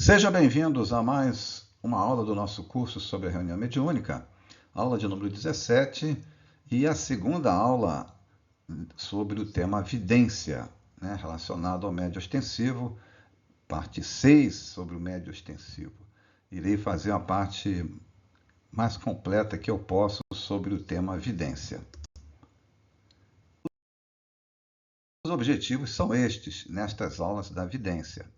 Sejam bem-vindos a mais uma aula do nosso curso sobre a reunião mediúnica, aula de número 17 e a segunda aula sobre o tema vidência, relacionado ao médio ostensivo, parte 6 sobre o médio ostensivo. Irei fazer uma parte mais completa que eu posso sobre o tema vidência. Os objetivos são estes nestas aulas da vidência.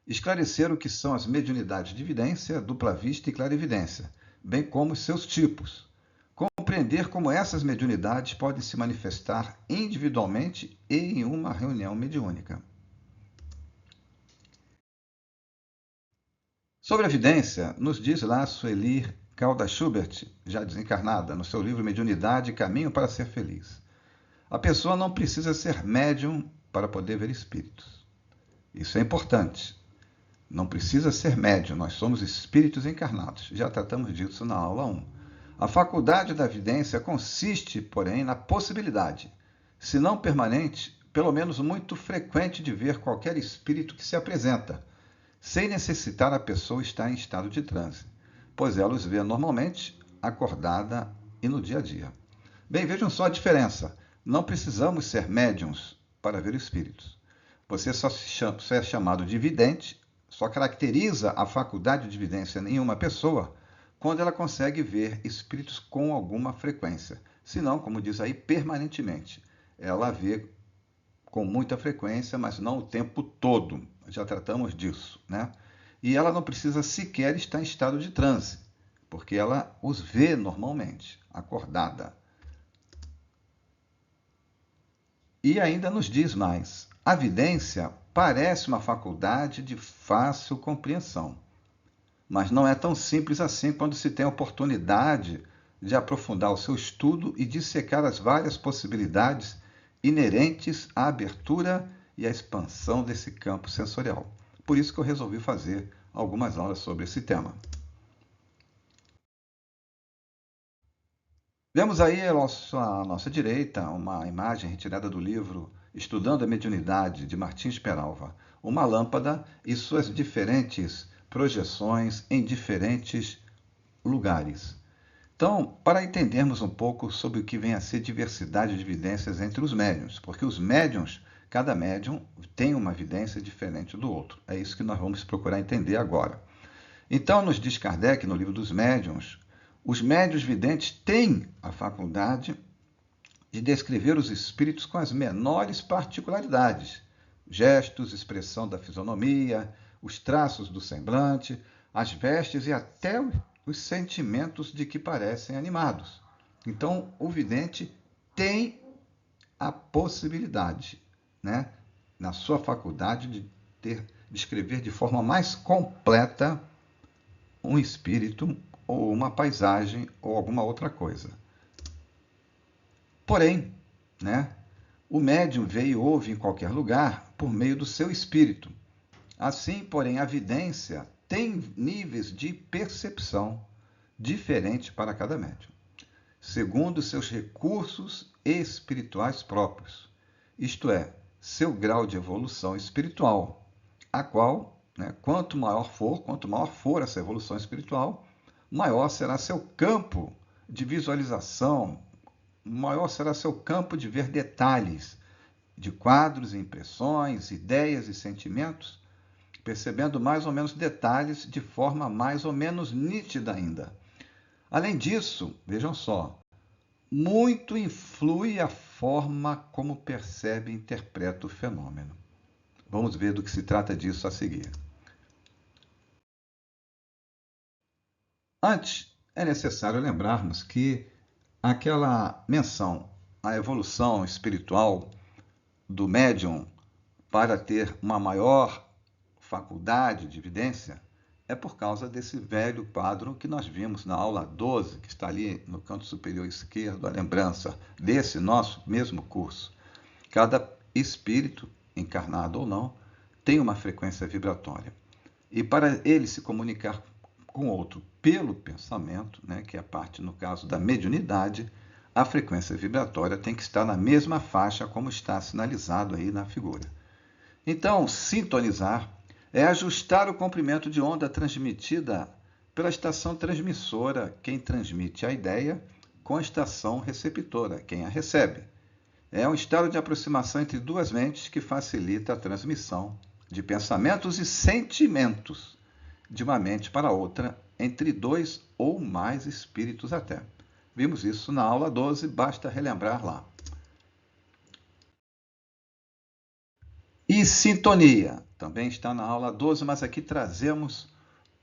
Esclarecer o que são as mediunidades de vidência, dupla vista e clarividência, bem como os seus tipos. Compreender como essas mediunidades podem se manifestar individualmente e em uma reunião mediúnica. Sobre a vidência, nos diz lá Sueli Caldas Schubert, já desencarnada, no seu livro Mediunidade, Caminho para Ser Feliz. A pessoa não precisa ser médium para poder ver espíritos. Isso é importante. Não precisa ser médium, nós somos espíritos encarnados. Já tratamos disso na aula 1. A faculdade da vidência consiste, porém, na possibilidade, se não permanente, pelo menos muito frequente, de ver qualquer espírito que se apresenta, sem necessitar a pessoa estar em estado de transe, pois ela os vê normalmente, acordada e no dia a dia. Bem, vejam só a diferença. Não precisamos ser médiums para ver espíritos. Você só é chamado de vidente, só caracteriza a faculdade de vidência em uma pessoa quando ela consegue ver espíritos com alguma frequência. Se não, como diz aí, permanentemente. Ela vê com muita frequência, mas não o tempo todo. Já tratamos disso, né? E ela não precisa sequer estar em estado de transe, porque ela os vê normalmente, acordada. E ainda nos diz mais: a vidência parece uma faculdade de fácil compreensão, mas não é tão simples assim quando se tem a oportunidade de aprofundar o seu estudo e dissecar as várias possibilidades inerentes à abertura e à expansão desse campo sensorial. Por isso que eu resolvi fazer algumas aulas sobre esse tema. Vemos aí à nossa direita uma imagem retirada do livro Estudando a Mediunidade, de Martins Peralva, uma lâmpada e suas diferentes projeções em diferentes lugares. Então, para entendermos um pouco sobre o que vem a ser diversidade de evidências entre os médiuns, porque os médiuns, cada médium tem uma evidência diferente do outro. É isso que nós vamos procurar entender agora. Então, nos diz Kardec, no livro dos médiuns, os médiuns videntes têm a faculdade de descrever os espíritos com as menores particularidades, gestos, expressão da fisionomia, os traços do semblante, as vestes e até os sentimentos de que parecem animados. Então, o vidente tem a possibilidade, na sua faculdade, de descrever de forma mais completa um espírito ou uma paisagem ou alguma outra coisa. Porém, o médium vê e ouve em qualquer lugar por meio do seu espírito. Assim, porém, a vidência tem níveis de percepção diferentes para cada médium, segundo seus recursos espirituais próprios, isto é, seu grau de evolução espiritual, a qual, quanto maior for essa evolução espiritual, maior será seu campo de visualização, maior será seu campo de ver detalhes de quadros, impressões, ideias e sentimentos, percebendo mais ou menos detalhes de forma mais ou menos nítida ainda. Além disso, vejam só, muito influi a forma como percebe e interpreta o fenômeno. Vamos ver do que se trata disso a seguir. Antes, é necessário lembrarmos que aquela menção à evolução espiritual do médium para ter uma maior faculdade de evidência é por causa desse velho quadro que nós vimos na aula 12, que está ali no canto superior esquerdo, a lembrança desse nosso mesmo curso. Cada espírito, encarnado ou não, tem uma frequência vibratória. E para ele se comunicar com outro pelo pensamento, que é a parte, no caso, da mediunidade, a frequência vibratória tem que estar na mesma faixa como está sinalizado aí na figura. Então, sintonizar É ajustar o comprimento de onda transmitida pela estação transmissora, quem transmite a ideia, com a estação receptora, quem a recebe. É um estado de aproximação entre duas mentes que facilita a transmissão de pensamentos e sentimentos de uma mente para outra, entre dois ou mais espíritos até. Vimos isso na aula 12, basta relembrar lá. E sintonia, também está na aula 12, mas aqui trazemos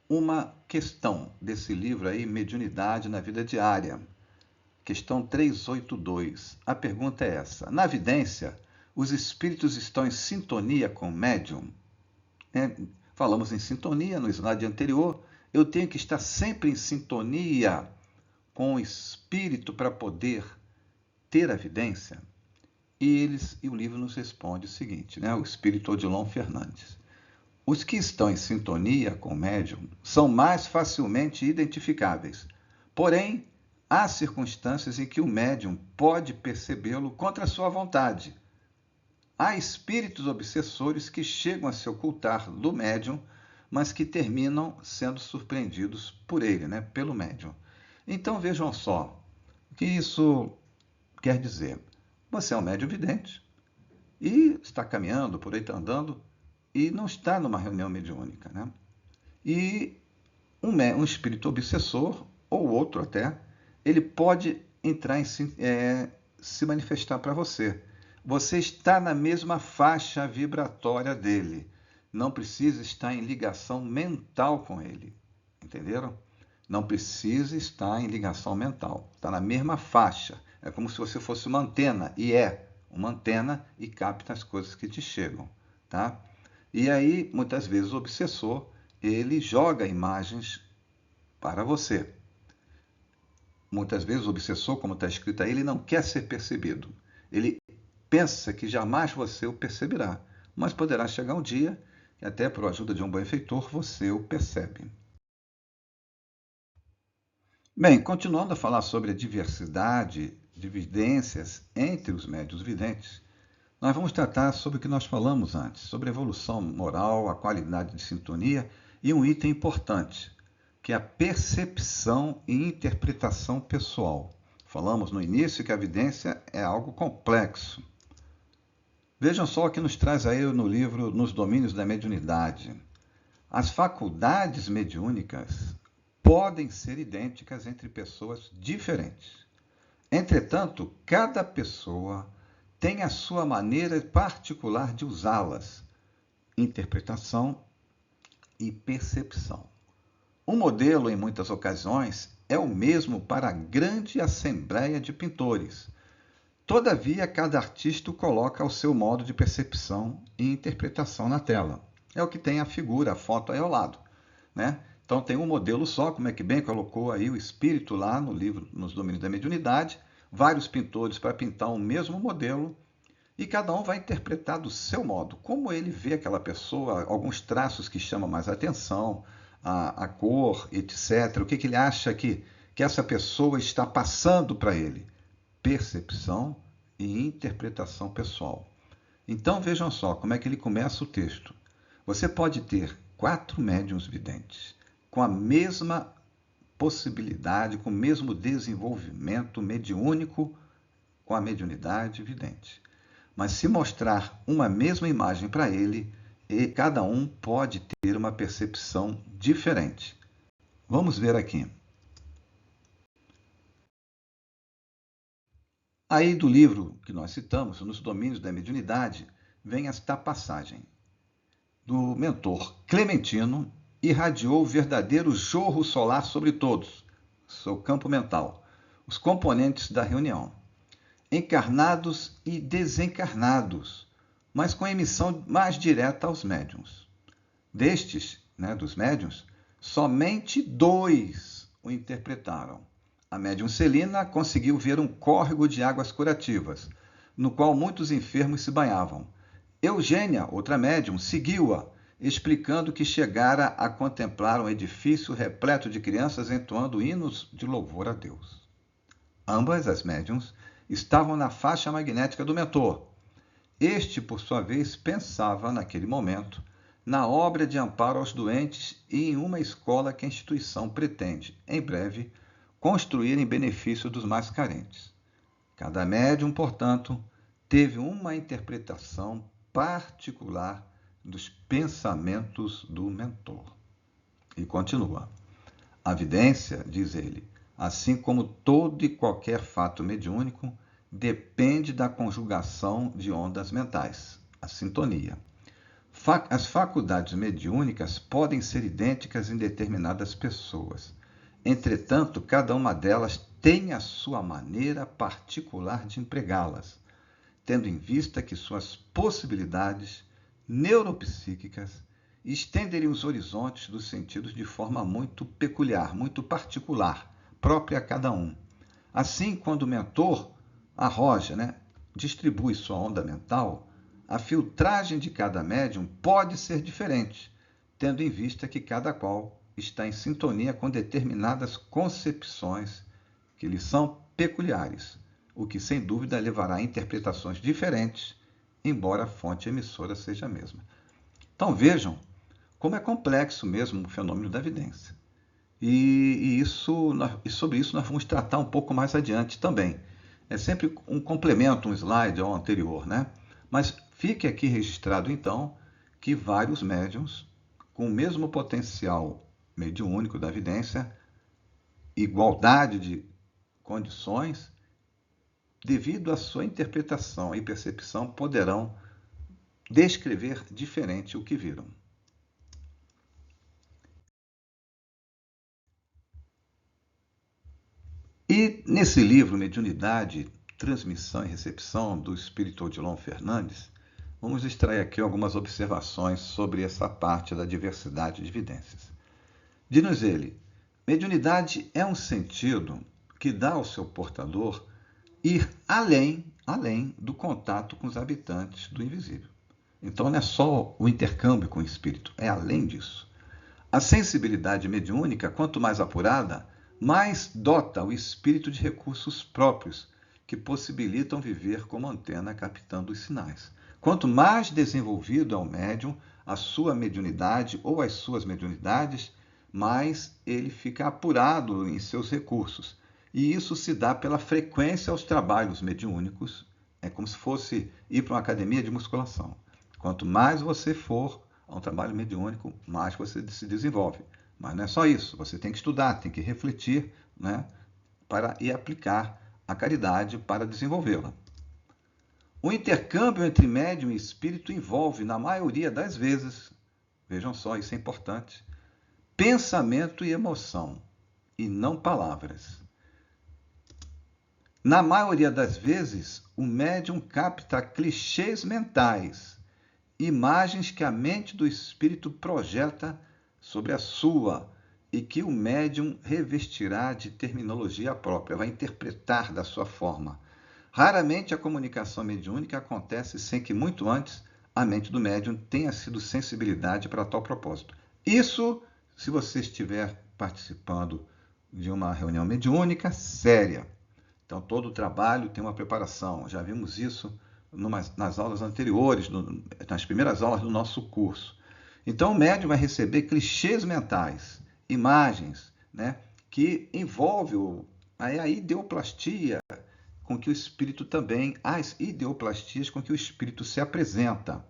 uma questão desse livro aí, Mediunidade na Vida Diária. Questão 382. A pergunta é essa: na vidência, os espíritos estão em sintonia com o médium? Falamos em sintonia no slide anterior. Eu tenho que estar sempre em sintonia com o espírito para poder ter a vidência? E o livro nos responde o seguinte, o espírito Odilon Fernandes. Os que estão em sintonia com o médium são mais facilmente identificáveis. Porém, há circunstâncias em que o médium pode percebê-lo contra a sua vontade. Há espíritos obsessores que chegam a se ocultar do médium, mas que terminam sendo surpreendidos por ele, pelo médium. Então vejam só, o que isso quer dizer? Você é um médium vidente e está caminhando, por aí está andando, e não está numa reunião mediúnica. E um espírito obsessor, ou outro até, ele pode entrar se manifestar para você. Você está na mesma faixa vibratória dele. Não precisa estar em ligação mental com ele. Entenderam? Não precisa estar em ligação mental. Está na mesma faixa. É como se você fosse uma antena, e é uma antena e capta as coisas que te chegam. Tá? E aí, muitas vezes, o obsessor, ele joga imagens para você. Muitas vezes, o obsessor, como está escrito aí, ele não quer ser percebido. Ele pensa que jamais você o perceberá, mas poderá chegar um dia, e até por ajuda de um benfeitor, você o percebe. Bem, continuando a falar sobre a diversidade de evidências entre os médiuns videntes, nós vamos tratar sobre o que nós falamos antes, sobre a evolução moral, a qualidade de sintonia e um item importante, que é a percepção e interpretação pessoal. Falamos no início que a evidência é algo complexo. Vejam só o que nos traz aí no livro Nos Domínios da Mediunidade. As faculdades mediúnicas podem ser idênticas entre pessoas diferentes. Entretanto, cada pessoa tem a sua maneira particular de usá-las, interpretação e percepção. O modelo, em muitas ocasiões, é o mesmo para a grande assembleia de pintores. Todavia, cada artista coloca o seu modo de percepção e interpretação na tela. É o que tem a figura, a foto aí ao lado. Então tem um modelo só, como é que bem colocou aí o espírito lá no livro Nos Domínios da Mediunidade, vários pintores para pintar o mesmo modelo, e cada um vai interpretar do seu modo, como ele vê aquela pessoa, alguns traços que chamam mais atenção, a cor, etc. O que ele acha que essa pessoa está passando para ele. Percepção e interpretação pessoal. Então vejam só como é que ele começa o texto. Você pode ter 4 médiuns videntes, com a mesma possibilidade, com o mesmo desenvolvimento mediúnico, com a mediunidade vidente. Mas se mostrar uma mesma imagem para ele, cada um pode ter uma percepção diferente. Vamos ver aqui. Aí do livro que nós citamos, Nos Domínios da Mediunidade, vem esta passagem. Do mentor Clementino irradiou o verdadeiro jorro solar sobre todos, seu campo mental, os componentes da reunião, encarnados e desencarnados, mas com emissão mais direta aos médiuns. Destes, dos médiuns, somente 2 o interpretaram. A médium Celina conseguiu ver um córrego de águas curativas, no qual muitos enfermos se banhavam. Eugênia, outra médium, seguiu-a, explicando que chegara a contemplar um edifício repleto de crianças entoando hinos de louvor a Deus. Ambas as médiums estavam na faixa magnética do mentor. Este, por sua vez, pensava, naquele momento, na obra de amparo aos doentes e em uma escola que a instituição pretende, em breve, construir em benefício dos mais carentes. Cada médium, portanto, teve uma interpretação particular dos pensamentos do mentor. E continua. A vidência, diz ele, assim como todo e qualquer fato mediúnico, depende da conjugação de ondas mentais, a sintonia. As faculdades mediúnicas podem ser idênticas em determinadas pessoas. Entretanto, cada uma delas tem a sua maneira particular de empregá-las, tendo em vista que suas possibilidades neuropsíquicas estenderem os horizontes dos sentidos de forma muito peculiar, muito particular, própria a cada um. Assim, quando o mentor arroja, distribui sua onda mental, a filtragem de cada médium pode ser diferente, tendo em vista que cada qual está em sintonia com determinadas concepções que lhe são peculiares, o que sem dúvida levará a interpretações diferentes, embora a fonte emissora seja a mesma. Então vejam como é complexo mesmo o fenômeno da evidência. E sobre isso nós vamos tratar um pouco mais adiante também. É sempre um complemento, um slide ao anterior, né? Mas fique aqui registrado, então, que vários médiuns, com o mesmo potencial mediúnico da evidência, igualdade de condições, devido à sua interpretação e percepção, poderão descrever diferente o que viram. E nesse livro, Mediunidade, Transmissão e Recepção, do espírito Odilon Fernandes, vamos extrair aqui algumas observações sobre essa parte da diversidade de evidências. Diz-nos ele, mediunidade é um sentido que dá ao seu portador ir além do contato com os habitantes do invisível. Então não é só o intercâmbio com o espírito, é além disso. A sensibilidade mediúnica, quanto mais apurada, mais dota o espírito de recursos próprios, que possibilitam viver como antena captando os sinais. Quanto mais desenvolvido é o médium, a sua mediunidade ou as suas mediunidades, mais ele fica apurado em seus recursos. E isso se dá pela frequência aos trabalhos mediúnicos. É como se fosse ir para uma academia de musculação. Quanto mais você for a um trabalho mediúnico, mais você se desenvolve. Mas não é só isso. Você tem que estudar, tem que refletir, e aplicar a caridade para desenvolvê-la. O intercâmbio entre médium e espírito envolve, na maioria das vezes, vejam só, isso é importante, pensamento e emoção, e não palavras. Na maioria das vezes, o médium capta clichês mentais, imagens que a mente do espírito projeta sobre a sua e que o médium revestirá de terminologia própria, vai interpretar da sua forma. Raramente a comunicação mediúnica acontece sem que, muito antes, a mente do médium tenha sido sensibilidade para tal propósito. Isso se você estiver participando de uma reunião mediúnica séria. Então, todo o trabalho tem uma preparação. Já vimos isso nas aulas anteriores, nas primeiras aulas do nosso curso. Então, o médium vai receber clichês mentais, imagens, que envolvem a ideoplastia com que o espírito também, as ideoplastias com que o espírito se apresenta.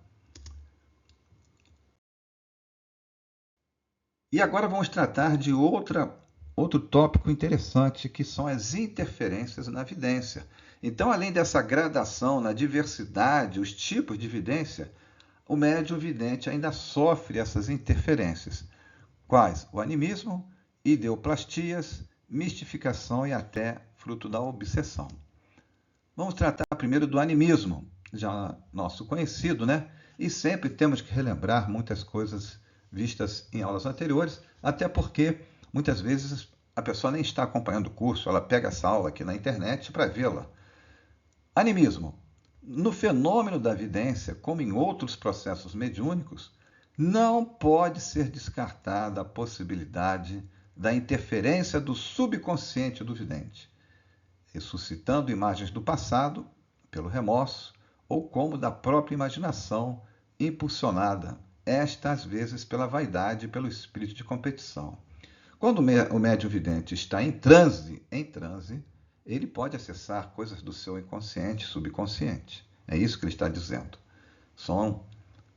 E agora vamos tratar de outro tópico interessante, que são as interferências na evidência. Então, além dessa gradação na diversidade, os tipos de evidência, o médium vidente ainda sofre essas interferências. Quais? O animismo, ideoplastias, mistificação e até fruto da obsessão. Vamos tratar primeiro do animismo, já nosso conhecido, E sempre temos que relembrar muitas coisas vistas em aulas anteriores, até porque muitas vezes a pessoa nem está acompanhando o curso, ela pega essa aula aqui na internet para vê-la. Animismo. No fenômeno da evidência, como em outros processos mediúnicos, não pode ser descartada a possibilidade da interferência do subconsciente do vidente, ressuscitando imagens do passado pelo remorso ou como da própria imaginação impulsionada esta às vezes pela vaidade e pelo espírito de competição. Quando o médium vidente está em transe, ele pode acessar coisas do seu inconsciente, subconsciente. É isso que ele está dizendo. São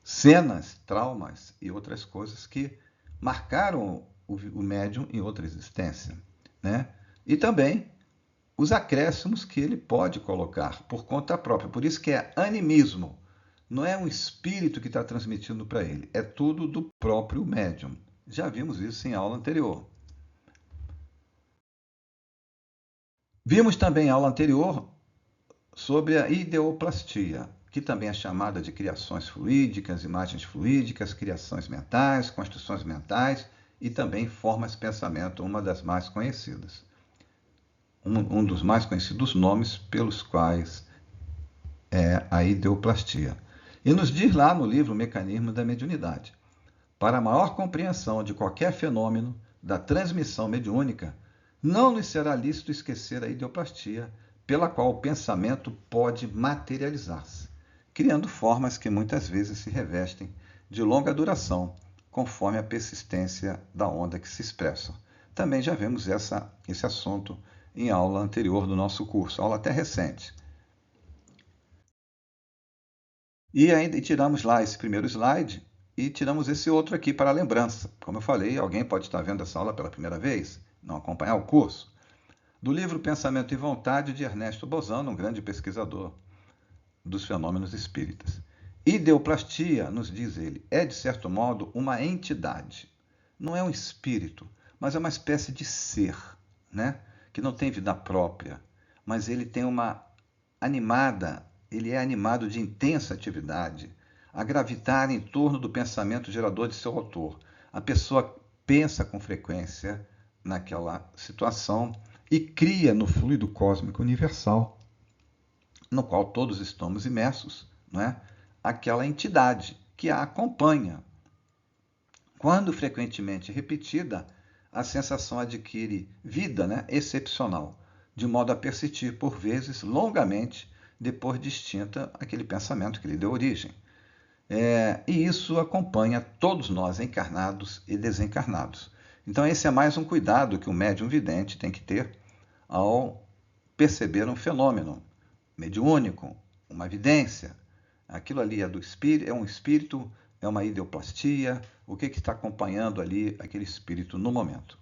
cenas, traumas e outras coisas que marcaram o médium em outra existência, né? E também os acréscimos que ele pode colocar por conta própria. Por isso que é animismo. Não é um espírito que está transmitindo para ele, é tudo do próprio médium. Já vimos isso em aula anterior. Vimos também em aula anterior sobre a ideoplastia, que também é chamada de criações fluídicas, imagens fluídicas, criações mentais, construções mentais e também formas de pensamento, uma das mais conhecidas. Um dos mais conhecidos nomes pelos quais é a ideoplastia. E nos diz lá no livro Mecanismo da Mediunidade: para maior compreensão de qualquer fenômeno da transmissão mediúnica, não nos será lícito esquecer a ideoplastia, pela qual o pensamento pode materializar-se, criando formas que muitas vezes se revestem de longa duração, conforme a persistência da onda que se expressa. Também já vimos esse assunto em aula anterior do nosso curso, aula até recente. E ainda tiramos lá esse primeiro slide e tiramos esse outro aqui para a lembrança. Como eu falei, alguém pode estar vendo essa aula pela primeira vez, não acompanhar o curso. Do livro Pensamento e Vontade, de Ernesto Bozano, um grande pesquisador dos fenômenos espíritas. Ideoplastia, nos diz ele, é de certo modo uma entidade. Não é um espírito, mas é uma espécie de ser, né? Que não tem vida própria, mas ele tem ele é animado de intensa atividade, a gravitar em torno do pensamento gerador de seu autor. A pessoa pensa com frequência naquela situação e cria no fluido cósmico universal, no qual todos estamos imersos, não é? Aquela entidade que a acompanha. Quando frequentemente repetida, a sensação adquire vida, né, excepcional, de modo a persistir por vezes longamente depois de extinta aquele pensamento que lhe deu origem. E isso acompanha todos nós, encarnados e desencarnados. Então esse é mais um cuidado que o médium vidente tem que ter ao perceber um fenômeno mediúnico, uma evidência. Aquilo ali é do espírito, é um espírito, é uma ideoplastia, o que está acompanhando ali aquele espírito no momento.